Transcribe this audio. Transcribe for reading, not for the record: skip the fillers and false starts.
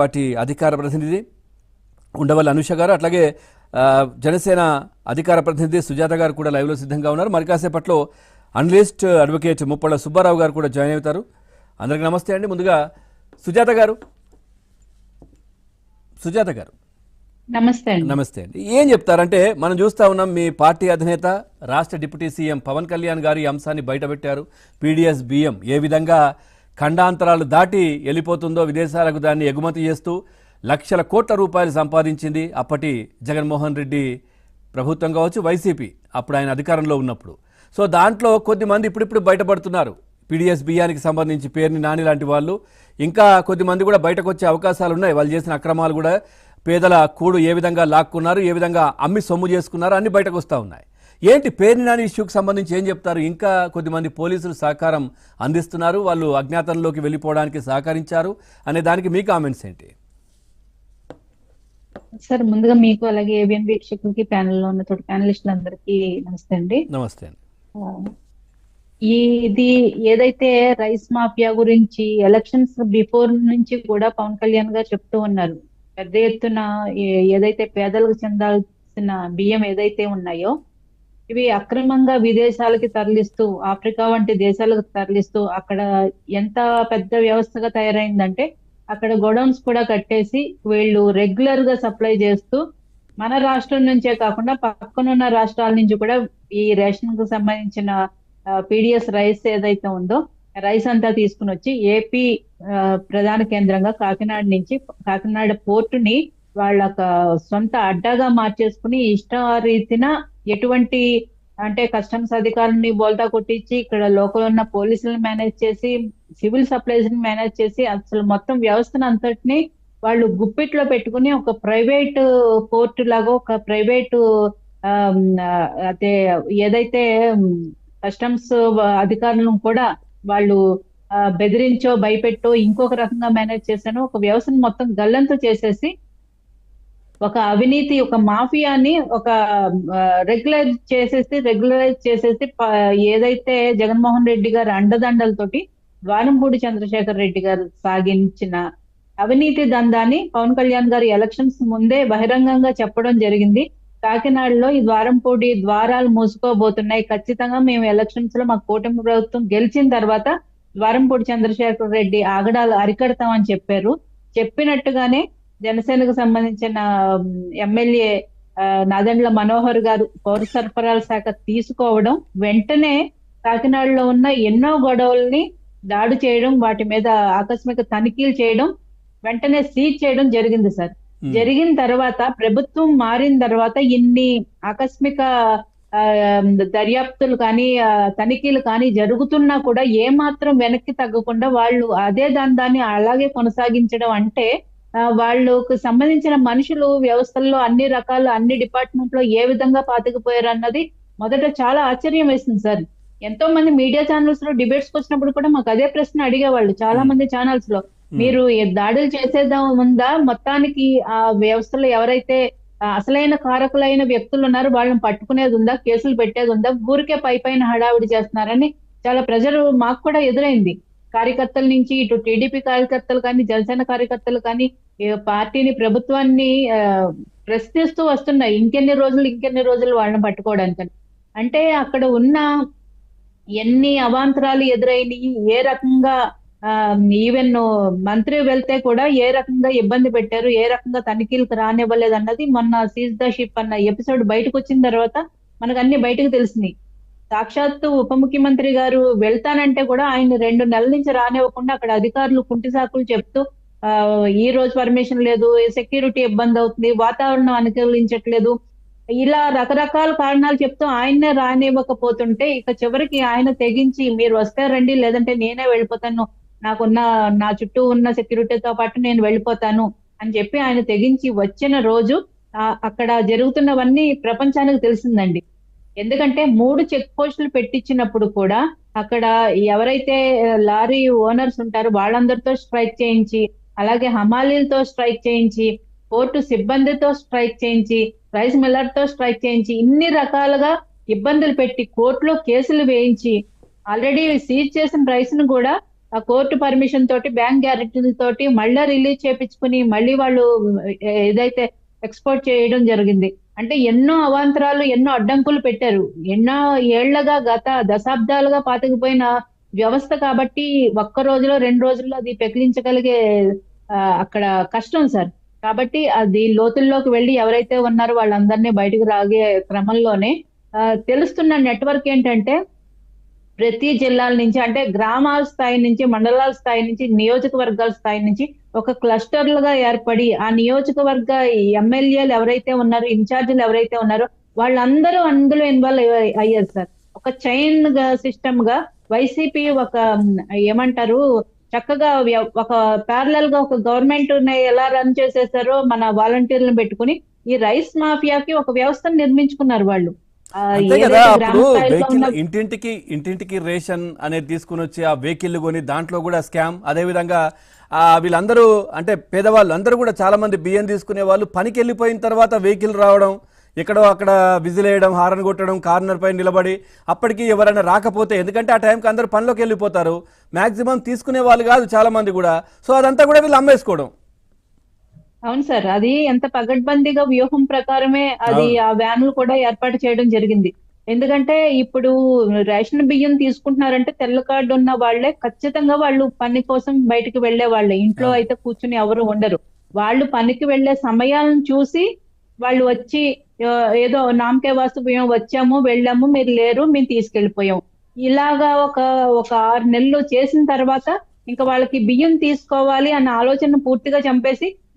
Party అధికార ప్రతినిధి ఉండవల్లి అనుష గారు, అట్లాగే జనసేన అధికార ప్రతినిధి సుజాత గారు కూడా లైవ్లో సిద్ధంగా ఉన్నారు. మరి కాసేపట్లో అనలిస్ట్ అడ్వకేట్ ముప్పళ్ళ సుబ్బారావు గారు కూడా జాయిన్ అవుతారు. అందరికీ నమస్తే అండి. ముందుగా సుజాత గారు నమస్తే అండి. ఏం చెప్తారంటే, మనం చూస్తా ఉన్నాం మీ పార్టీ అధినేత రాష్ట్ర డిప్యూటీ సీఎం పవన్ కళ్యాణ్ గారు ఈ అంశాన్ని బయటపెట్టారు. పీడిఎస్ బియ్యం ఏ విధంగా ఖండాంతరాలు దాటి వెళ్ళిపోతుందో, విదేశాలకు దాన్ని ఎగుమతి చేస్తూ లక్షల కోట్ల రూపాయలు సంపాదించింది అప్పటి జగన్మోహన్ రెడ్డి ప్రభుత్వం కావచ్చు, వైసీపీ అప్పుడు ఆయన అధికారంలో ఉన్నప్పుడు. సో దాంట్లో కొద్దిమంది ఇప్పుడిప్పుడు బయటపడుతున్నారు. పీడిఎస్ బియ్యానికి సంబంధించి పేరుని నాని లాంటి వాళ్ళు, ఇంకా కొద్దిమంది కూడా బయటకు వచ్చే అవకాశాలు ఉన్నాయి. వాళ్ళు చేసిన అక్రమాలు కూడా, పేదల కూడు ఏ విధంగా లాక్కున్నారు, ఏ విధంగా అమ్మి సొమ్ము చేసుకున్నారు, అన్ని బయటకు వస్తూ ఉన్నాయి. ఏంటి పేరుని నాని ఇష్యూకి సంబంధించి ఏం చెప్తారు? ఇంకా కొద్దిమంది పోలీసులు సహకారం అందిస్తున్నారు, వాళ్ళు అజ్ఞాతంలోకి వెళ్ళిపోవడానికి సహకరించారు అనే దానికి మీ కామెంట్స్ ఏంటి? సార్, ముందుగా మీకు అలాగే ఏబిఎన్ వీక్షకులకి ప్యానెల్లో ఉన్న తోటి ప్యానలిస్టులందరికీ నమస్తే అండి. నమస్తే అండి. ఇది ఏదైతే రైస్ మాఫియా గురించి ఎలక్షన్స్ బిఫోర్ నుంచి కూడా పవన్ కళ్యాణ్ గారు చెప్తూ ఉన్నారు. పెద్ద ఎత్తున ఏదైతే పేదలకు చెందాల్సిన బియ్యం ఏదైతే ఉన్నాయో ఇవి అక్రమంగా విదేశాలకి తరలిస్తూ, ఆఫ్రికా వంటి దేశాలకు తరలిస్తూ, అక్కడ ఎంత పెద్ద వ్యవస్థగా తయారైందంటే అక్కడ గోడౌన్స్ కూడా కట్టేసి వీళ్ళు రెగ్యులర్ గా సప్లై చేస్తూ మన రాష్ట్రం నుంచే కాకుండా పక్కనున్న రాష్ట్రాల నుంచి కూడా ఈ రేషన్ కు సంబంధించిన పీడిఎస్ రైస్ ఏదైతే ఉందో రైస్ అంతా తీసుకుని వచ్చి ఏపీ ప్రధాన కేంద్రంగా కాకినాడ పోర్టుని వాళ్ళ సొంత అడ్డాగా మార్చేసుకుని ఇష్టరీతిన ఎటువంటి అంటే కస్టమ్స్ అధికారులని బోల్తా కొట్టించి ఇక్కడ లోకల్ ఉన్న పోలీసులను మేనేజ్ చేసి, సివిల్ సప్లైస్ ని మేనేజ్ చేసి, అసలు మొత్తం వ్యవస్థను అంతటిని వాళ్ళు గుప్పిట్లో పెట్టుకుని ఒక ప్రైవేట్ పోర్టు లాగా, ఒక ప్రైవేట్ అదే ఏదైతే కస్టమ్స్ అధికారులను కూడా వాళ్ళు బెదిరించో భయపెట్టో ఇంకొక రకంగా మేనేజ్ చేశాను. ఒక వ్యవస్థను మొత్తం గల్లంతు చేసేసి ఒక అవినీతి, ఒక మాఫియాని ఒక రెగ్యులైజ్ చేసేసి ఏదైతే జగన్మోహన్ రెడ్డి గారు అండదండలతోటి ద్వారంపూడి చంద్రశేఖర్ రెడ్డి గారు సాగించిన అవినీతి దందాన్ని పవన్ కళ్యాణ్ గారు ఎలక్షన్స్ ముందే బహిరంగంగా చెప్పడం జరిగింది. కాకినాడలో ఈ ద్వారంపూడి ద్వారాలు మూసుకోబోతున్నాయి, ఖచ్చితంగా మేము ఎలక్షన్స్ లో మా కూటమి ప్రభుత్వం గెలిచిన తర్వాత ద్వారంపూడి చంద్రశేఖర్ రెడ్డి ఆగడాలు అరికడతామని చెప్పారు. చెప్పినట్టుగానే జనసేనకు సంబంధించిన ఎమ్మెల్యే నాదెండ్ల మనోహర్ గారు పౌర సరఫరాల శాఖ తీసుకోవడం, వెంటనే కాకినాడలో ఉన్న ఎన్నో గొడవల్ని దాడి చేయడం, వాటి మీద ఆకస్మిక తనిఖీలు చేయడం, వెంటనే సీజ్ చేయడం జరిగింది సార్. జరిగిన తర్వాత ప్రభుత్వం మారిన తర్వాత ఇన్ని ఆకస్మిక దర్యాప్తులు కానీ తనిఖీలు కానీ జరుగుతున్నా కూడా ఏమాత్రం వెనక్కి తగ్గకుండా వాళ్ళు అదే దాన్ని అలాగే కొనసాగించడం అంటే వాళ్ళకు సంబంధించిన మనుషులు వ్యవస్థల్లో అన్ని రకాల అన్ని డిపార్ట్మెంట్ లో ఏ విధంగా పాతుకుపోయారు అన్నది మొదట చాలా ఆశ్చర్యం వేసింది సార్. ఎంతో మంది మీడియా ఛానల్స్ లో డిబేట్స్ వచ్చినప్పుడు కూడా మాకు అదే ప్రశ్న అడిగేవాళ్ళు చాలా మంది ఛానల్స్ లో, మీరు దాడులు చేసేదా ఉందా, మొత్తానికి ఆ వ్యవస్థలో ఎవరైతే అసలైన కారకులైన వ్యక్తులు ఉన్నారో వాళ్ళని పట్టుకునేది ఉందా, కేసులు పెట్టేది ఉందా, ఊరికే పైన హడావిడి చేస్తున్నారని చాలా ప్రెజర్ మాకు కూడా ఎదురైంది. కార్యకర్తల నుంచి ఇటు టీడీపీ కార్యకర్తలు కానీ, జనసేన కార్యకర్తలు కానీ పార్టీని, ప్రభుత్వాన్ని ప్రశ్నిస్తూ వస్తున్నాయి. ఇంకెన్ని రోజులు వాళ్ళని పట్టుకోవడానికని. అంటే అక్కడ ఉన్న ఎన్ని అవాంతరాలు ఎదురైనవి, ఏ రకంగా ఈవెన్ మంత్రి వెళ్తే కూడా ఏ రకంగా ఇబ్బంది పెట్టారు, ఏ రకంగా తనిఖీలకు రానివ్వలేదు అన్నది మొన్న సీజ్ ద షిప్ అన్న ఎపిసోడ్ బయటకు వచ్చిన తర్వాత మనకు అన్ని బయటకు తెలిసినాయి. సాక్షాత్తు ఉప ముఖ్యమంత్రి గారు వెళ్తానంటే కూడా ఆయన 2 నెలల నుంచి రానివ్వకుండా అక్కడ అధికారులు కుంటి సాకులు చెప్తూ ఈ రోజు పర్మిషన్ లేదు, సెక్యూరిటీ ఇబ్బంది అవుతుంది, వాతావరణం అనుకూలించట్లేదు, ఇలా రకరకాల కారణాలు చెప్తూ ఆయన్నే రానివ్వకపోతుంటే ఇక చివరికి ఆయన తెగించి మీరు వస్తే రండి, లేదంటే నేనే వెళ్ళిపోతాను, నా చుట్టూ ఉన్న సెక్యూరిటీతో పాటు నేను వెళ్ళిపోతాను అని చెప్పి ఆయన తెగించి వచ్చిన రోజు అక్కడ జరుగుతున్నవన్నీ ప్రపంచానికి తెలిసిందండి. ఎందుకంటే 3 చెక్ పోస్టులు పెట్టించినప్పుడు కూడా అక్కడ ఎవరైతే లారీ ఓనర్స్ ఉంటారో వాళ్ళందరితో స్ట్రైక్ చేయించి, అలాగే హమాలీలతో స్ట్రైక్ చేయించి, పోర్టు సిబ్బందితో స్ట్రైక్ చేయించి, రైస్ మిల్లర్ తో స్ట్రైక్ చేయించి, ఇన్ని రకాలుగా ఇబ్బందులు పెట్టి కోర్టులో కేసులు వేయించి ఆల్రెడీ సీజ్ చేసిన రైస్ ను కూడా ఆ కోర్టు పర్మిషన్ తోటి బ్యాంక్ గ్యారెంటీల తోటి మళ్ళీ రిలీజ్ చేపించుకుని మళ్ళీ వాళ్ళు ఏదైతే ఎక్స్పోర్ట్ చేయడం జరిగింది. అంటే ఎన్నో అవాంతరాలు, ఎన్నో అడ్డంకులు పెట్టారు. ఎన్నో ఏళ్లగా, గత దశాబ్దాలుగా పాతుకుపోయిన వ్యవస్థ కాబట్టి ఒక్క రోజులో 2 రోజుల్లో అది పెకిలించగలిగే అక్కడ కష్టం సార్. కాబట్టి అది లోతుల్లోకి వెళ్ళి ఎవరైతే ఉన్నారో వాళ్ళందరినీ బయటకు రాగే క్రమంలోనే తెలుస్తున్న నెట్వర్క్ ఏంటంటే ప్రతి జిల్లాల నుంచి, అంటే గ్రామాల స్థాయి నుంచి, మండలాల స్థాయి నుంచి, నియోజకవర్గాల స్థాయి నుంచి ఒక క్లస్టర్లుగా ఏర్పడి ఆ నియోజకవర్గ ఎమ్మెల్యేలు ఎవరైతే ఉన్నారో, ఇన్ఛార్జీలు ఎవరైతే ఉన్నారో వాళ్ళందరూ అందులో ఇన్వాల్వ్ అయ్యారు సార్. ఒక చైన్ సిస్టమ్ గా వైసీపీ ఒక ఏమంటారు చక్కగా ఒక ప్యారలల్ గా ఒక గవర్నమెంట్ ఎలా రన్ చేసేసారో మన వాలంటీర్లను పెట్టుకుని ఈ రైస్ మాఫియాకి ఒక వ్యవస్థను నిర్మించుకున్నారు వాళ్ళు. అంతే కదా. ఏదైతే అప్పుడు గ్రామ స్థాయిలో వెహికల్ ఉన్న ఇంటింటికి రేషన్ అనేది తీసుకుని వచ్చి ఆ వెహికల్ కొని దాంట్లో కూడా స్కామ్. అదేవిధంగా వీళ్ళందరూ అంటే పేదవాళ్ళు అందరూ కూడా చాలా మంది బియ్యం తీసుకునే వాళ్ళు పనికి వెళ్ళిపోయిన తర్వాత వెహికల్ రావడం, ఎక్కడో అక్కడ విజిల్ వేయడం, హారన్ కొట్టడం, కార్నర్ పై నిలబడి అప్పటికి ఎవరైనా రాకపోతే, ఎందుకంటే ఆ టైంకి అందరూ పనిలోకి వెళ్ళిపోతారు, మాక్సిమం తీసుకునే వాళ్ళు కాదు చాలా మంది కూడా. సో అదంతా కూడా వీళ్ళు అమ్మేసుకోవడం. అవును సార్, అది ఎంత పగడ్బందీగా వ్యూహం ప్రకారమే అది అవును. ఆ వ్యాన్లు కూడా ఏర్పాటు చేయడం జరిగింది. ఎందుకంటే ఇప్పుడు రేషన్ బియ్యం తీసుకుంటున్నారంటే తెల్ల కార్డు ఉన్న వాళ్ళే ఖచ్చితంగా వాళ్ళు పని కోసం బయటికి వెళ్లే వాళ్ళే. ఇంట్లో అవును. అయితే కూర్చుని ఎవరు ఉండరు. వాళ్ళు పనికి వెళ్లే సమయాలను చూసి వాళ్ళు వచ్చి ఏదో నామకే వాస్తు బియ్యం వచ్చాము వెళ్ళాము మీరు లేరు మేము తీసుకెళ్లిపోయాం ఇలాగా ఒక 6 నెలలు చేసిన తర్వాత ఇంకా వాళ్ళకి బియ్యం తీసుకోవాలి అన్న ఆలోచన పూర్తిగా చంపేసి